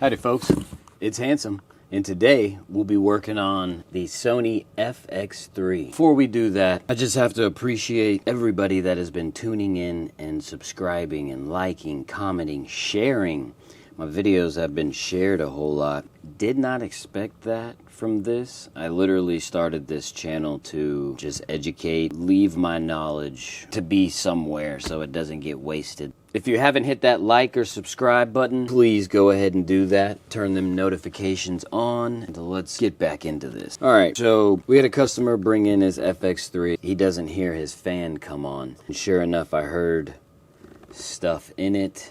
Howdy folks, it's Handsome, and today we'll be working on the Sony FX3. Before we do that, I just have to appreciate everybody that has been tuning in and subscribing and liking, commenting, sharing. My videos have been shared a whole lot. Did not expect that from this. I literally started this channel to just educate, leave my knowledge to be somewhere so it doesn't get wasted. If you haven't hit that like or subscribe button, please go ahead and do that. Turn them notifications on. And let's get back into this. All right, so we had a customer bring in his FX3. He doesn't hear his fan come on. And sure enough, I heard stuff in it.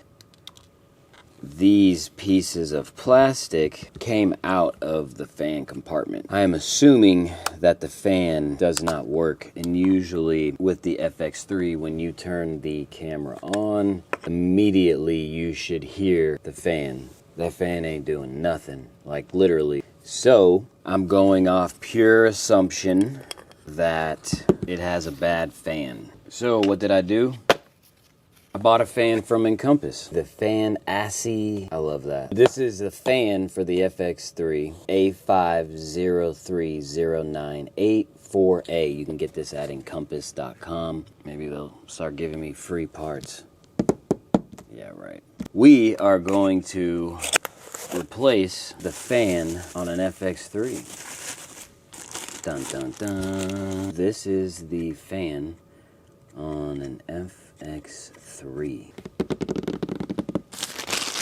These pieces of plastic came out of the fan compartment. I am assuming that the fan does not work, and usually with the FX3, when you turn the camera on, immediately you should hear the fan. That fan ain't doing nothing, like literally. So I'm going off pure assumption that it has a bad fan. So what did I do? I bought a fan from Encompass. The Fan Assy. I love that. This is the fan for the FX3. A503098-4A. You can get this at encompass.com. Maybe they'll start giving me free parts. Yeah, right. We are going to replace the fan on an FX3. Dun dun dun. This is the fan on an FX3.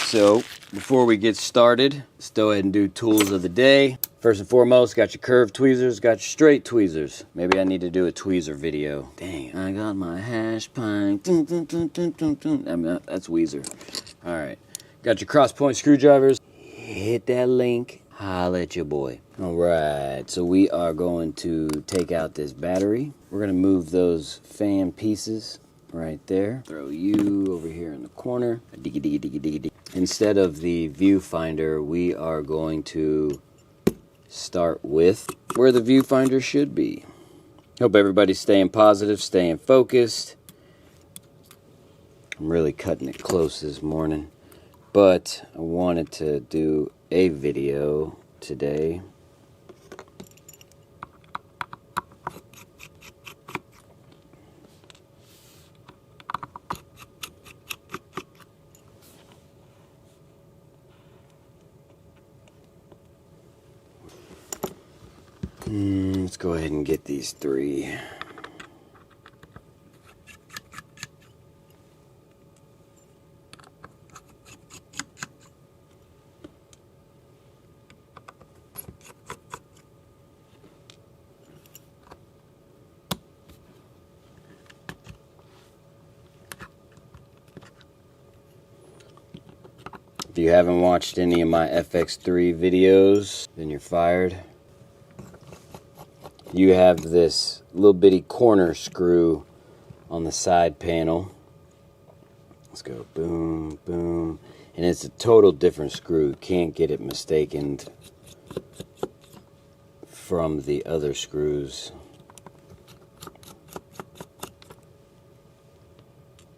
So before we get started, let's go ahead and do tools of the day. First and foremost, got your curved tweezers, got your straight tweezers. Maybe I need to do a tweezer video. Dang, I got my hash pipe. Dun, dun, dun, dun, dun, dun. I mean, that's Weezer. All right, got your cross point screwdrivers. Hit that link. Holla at your boy. All right, so we are going to take out this battery. We're gonna move those fan pieces right there. Throw you over here in the corner. Diggy, diggy, diggy, diggy, diggy. Instead of the viewfinder, we are going to start with where the viewfinder should be. Hope everybody's staying positive, staying focused. I'm really cutting it close this morning, but I wanted to do a video today. Let's go ahead and get these three. If you haven't watched any of my FX3 videos, then you're fired. You have this little bitty corner screw on the side panel. Let's go boom, boom. And it's a total different screw. Can't get it mistaken from the other screws.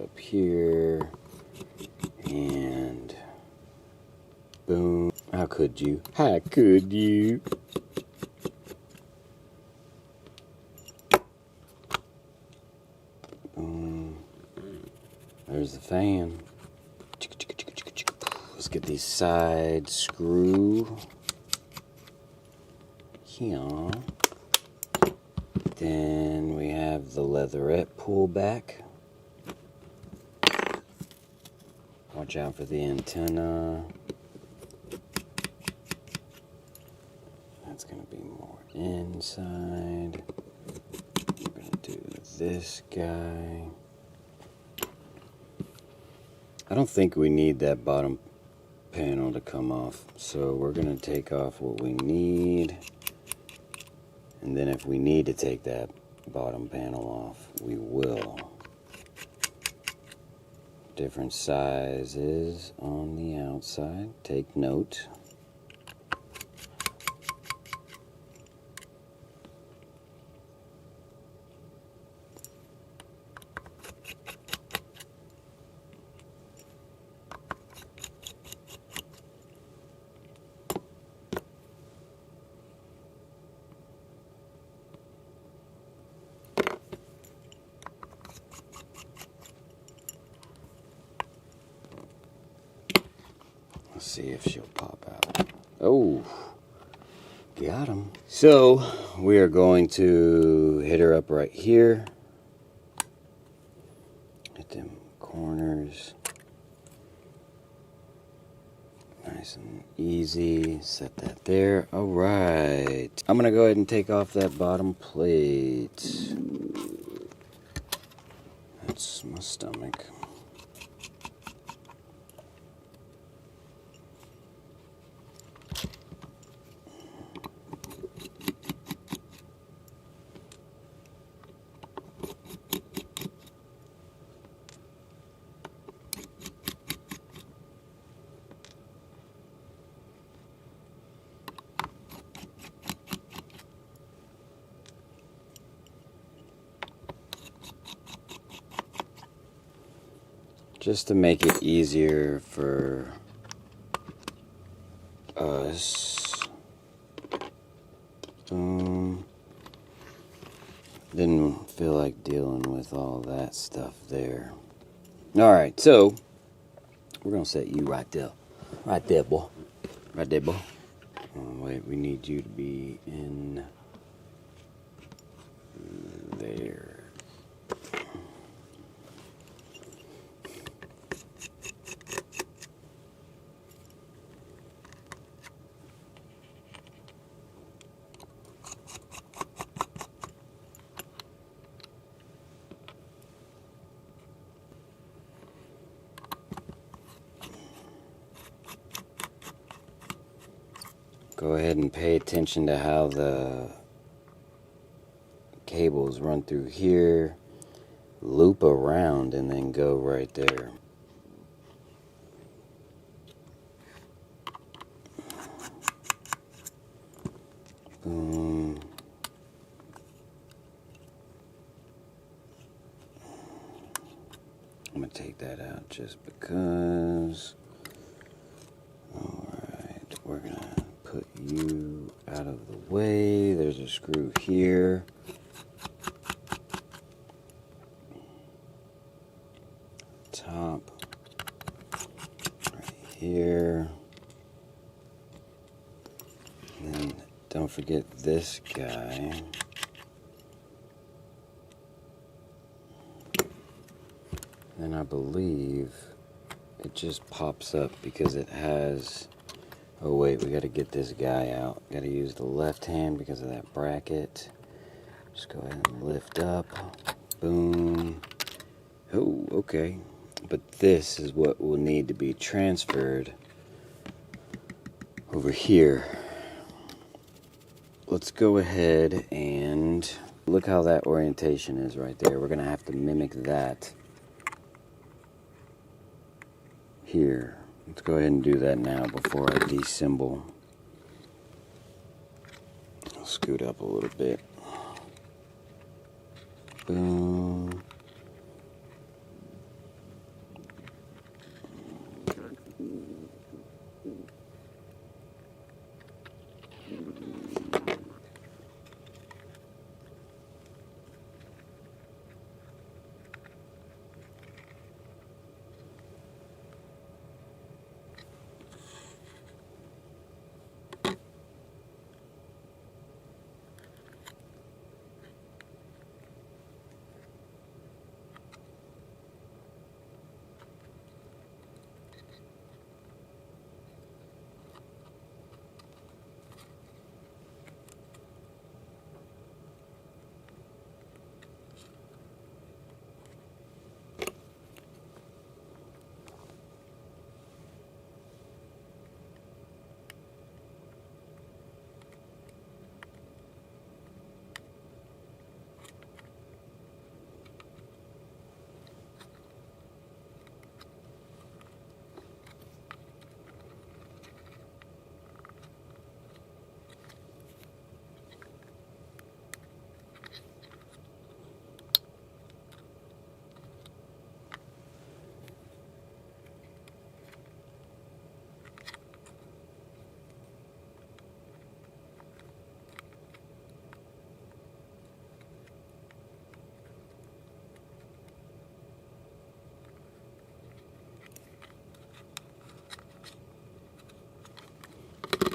Up here. And boom. How could you? How could you? There's the fan. Let's get the side screw. Here. Then we have the leatherette pull back. Watch out for the antenna. That's going to be more inside. We're going to do this guy. I don't think we need that bottom panel to come off, so we're going to take off what we need, and then if we need to take that bottom panel off, we will. Different sizes on the outside, take note. Let's see if she'll pop out. Oh, got him. So we are going to hit her up right here. Hit them corners. Nice and easy. Set that there. All right. I'm going to go ahead and take off that bottom plate. That's my stomach. Just to make it easier for us. Didn't feel like dealing with all that stuff there. Alright, so we're going to set you right there. Right there, boy. Right there, boy. Oh, wait, we need you to be in there. Go ahead and pay attention to how the cables run through here, loop around, and then go right there. Boom. I'm going to take that out just because. Alright, we're going to put you out of the way. There's a screw here. Top. Right here. And then don't forget this guy. And I believe it just pops up because it has... Oh wait, we got to get this guy out. Got to use the left hand because of that bracket. Just go ahead and lift up. Boom. Oh, okay. But this is what will need to be transferred over here. Let's go ahead and look how that orientation is right there. We're going to have to mimic that here. Let's go ahead and do that now before I disassemble. I'll scoot up a little bit. Boom.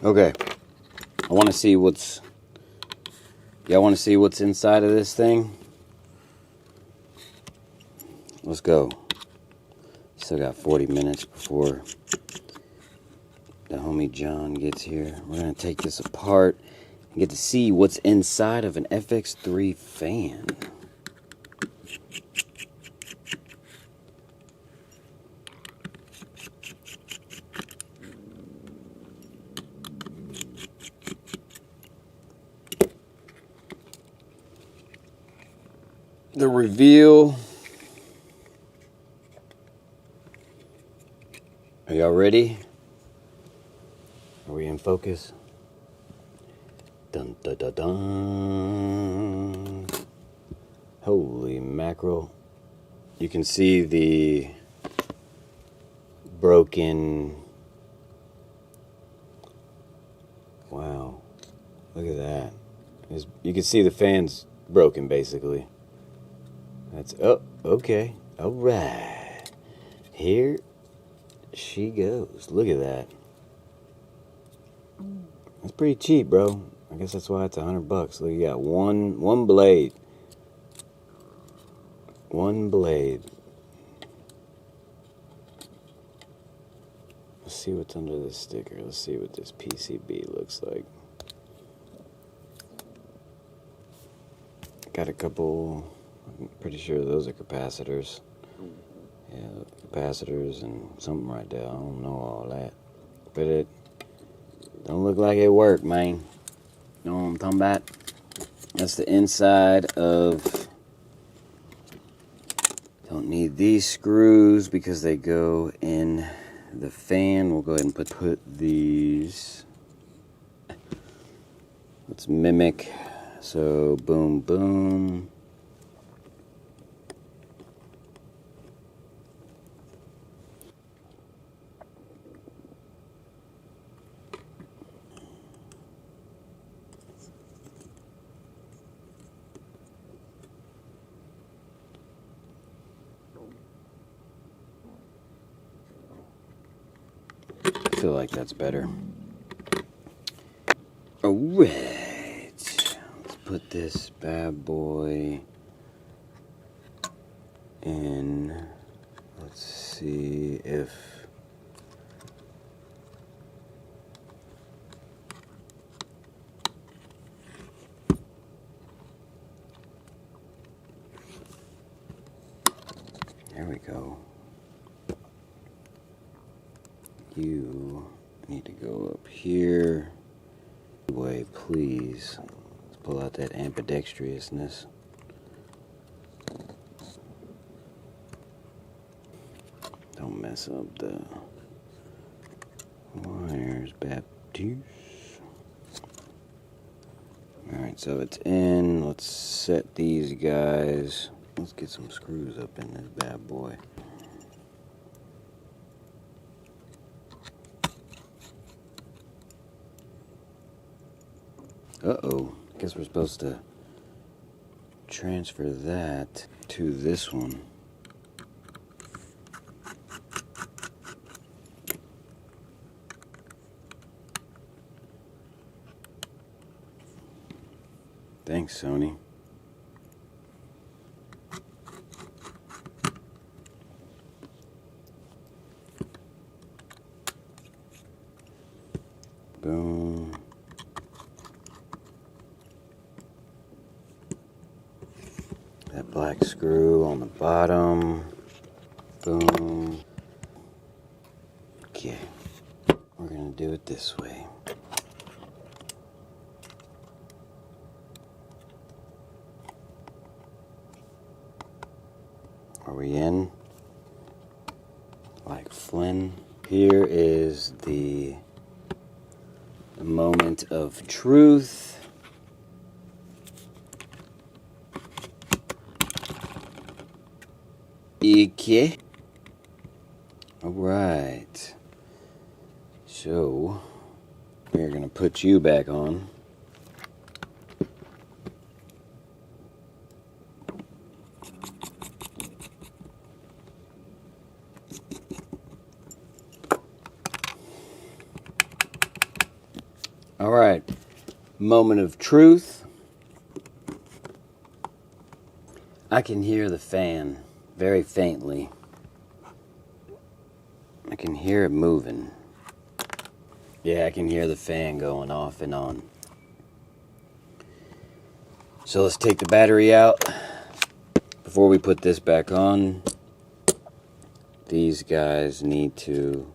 Okay, I want to see what's. Y'all want to see what's inside of this thing? Let's go. Still got 40 minutes before the homie John gets here. We're gonna take this apart and get to see what's inside of an FX3 fan. The reveal. Are y'all ready? Are we in focus? Dun dun dun dun. Holy mackerel. You can see the broken. Wow. Look at that. You can see the fan's broken basically. That's, oh, okay. All right. Here she goes. Look at that. That's pretty cheap, bro. I guess that's why it's $100. Look, you got one blade. One blade. Let's see what's under this sticker. Let's see what this PCB looks like. Got a couple, I'm pretty sure those are capacitors. Yeah, capacitors and something right there. I don't know all that. But it don't look like it worked, man. You know what I'm talking about? That's the inside of... Don't need these screws because they go in the fan. We'll go ahead and put these. Let's mimic. So, boom, boom. I feel like that's better. Alright. Let's put this bad boy in. Let's see if... There we go. You need to go up here. Way, please. Let's pull out that ambidextrousness. Don't mess up the wires, Baptiste. Alright, so it's in. Let's set these guys. Let's get some screws up in this bad boy. Uh-oh. Guess we're supposed to transfer that to this one. Thanks, Sony. Boom. That black screw on the bottom. Boom. Okay. We're gonna do it this way. Are we in? Like Flynn. Here is the moment of truth. Okay. Alright. So, we're gonna put you back on. All right, moment of truth. I can hear the fan very faintly. I can hear it moving. Yeah, I can hear the fan going off and on. So let's take the battery out. Before we put this back on, these guys need to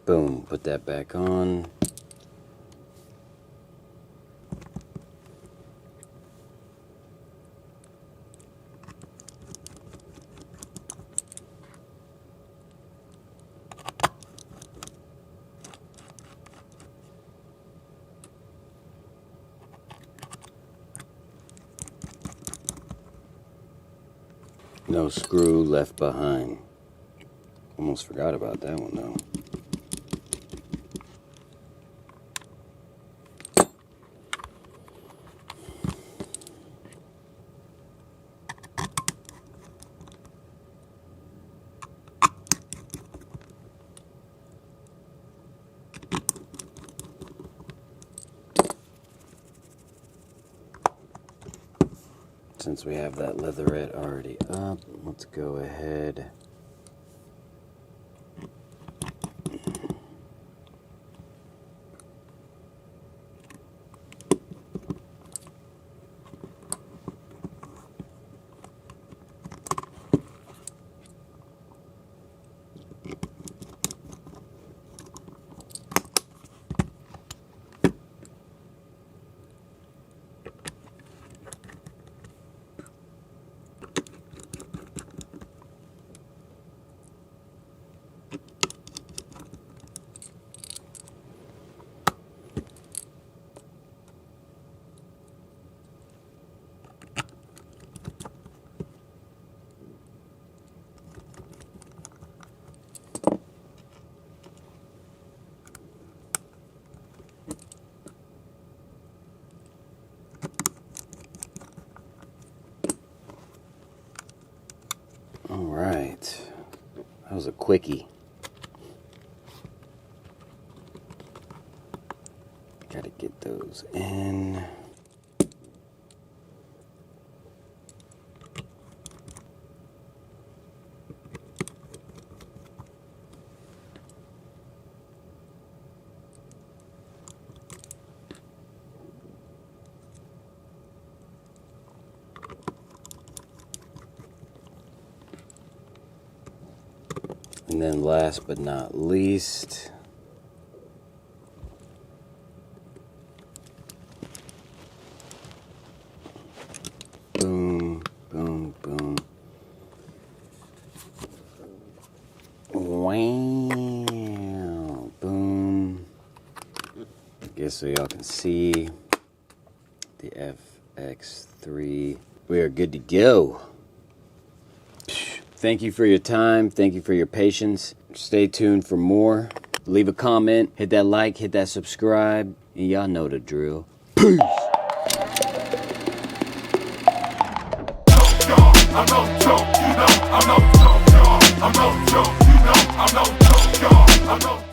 boom, put that back on. No screw left behind. Almost forgot about that one though. Since we have that leatherette already up, let's go ahead. All right, that was a quickie. Gotta get those in. And then last but not least, boom, boom, boom. Wow, boom. I guess so y'all can see the FX3. We are good to go. Thank you for your time. Thank you for your patience. Stay tuned for more. Leave a comment, hit that like, hit that subscribe, and y'all know the drill. Peace. I'm no joke, you know, I'm no joke, y'all. I'm no joke, you know, I'm no joke, y'all. I'm no